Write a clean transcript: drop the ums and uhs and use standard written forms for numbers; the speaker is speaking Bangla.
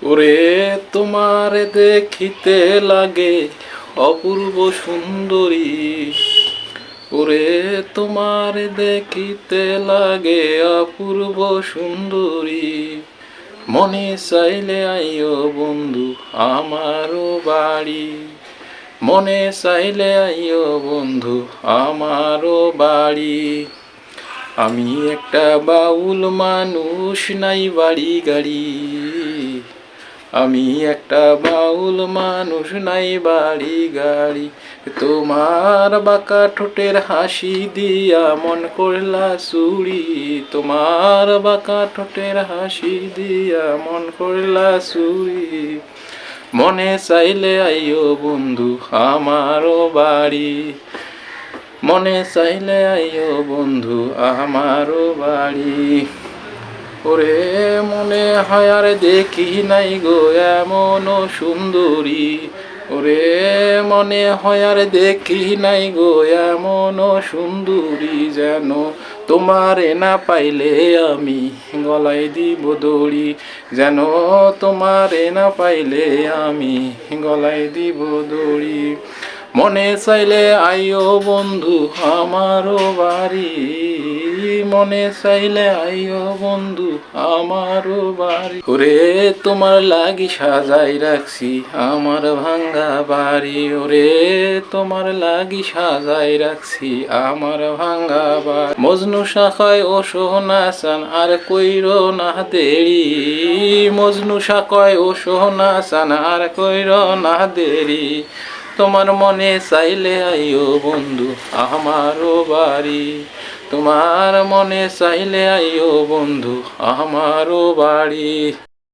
ওরে তোমার দেখিতে লাগে অপূর্ব সুন্দরী। ওরে তোমার দেখিতে লাগে অপূর্ব সুন্দরী। মনে চাইলে আইও বন্ধু আমারও বাড়ি। মনে চাইলে আইও বন্ধু আমারও বাড়ি। আমি একটা বাউল মানুষ, নাই বাড়ি গাড়ি। আমি একটা বাউল মানুষ, নাই বাড়ি গাড়ি। তোমার বাঁকা ঠোঁটের হাসি দিয়া মন করলা চুরি। তোমার বাঁকা ঠোঁটের হাসি দিয়া মন করলা চুরি। মনে চাইলে আইও বন্ধু আমারও বাড়ি। মনে চাইলে আইও বন্ধু আমারও বাড়ি। ওরে মনে হয় আর দেখি নাই গো এমন সুন্দরী। ওরে মনে হয় আর দেখি নাই গো এমন সুন্দরী। যেন তোমারে না পাইলে আমি গলায় দিব দড়ি। যেন তোমারে না পাইলে আমি গলায় দিব দড়ি। মনে চাইলে আইও বন্ধু আমারও বাড়ি। মনে চাইলে আইও বন্ধু আমারও বাড়ি। ওরে তোমার লাগি সাজাই রাখছি আমার ভাঙ্গা বাড়ি। ওরে তোমার লাগি সাজাই রাখছি আমার ভাঙ্গা বাড়ি। মজনু শাখায় ও সোহনা চান আর কইরো না দেরি। মজনু শাখায় ও সোহনা চান আর কইরো না দেরি। তোমার মনে চাইলে আইও বন্ধু আমারও বাড়ি। তোমার মনে চাইলে আইও বন্ধু আমারও বাড়ি।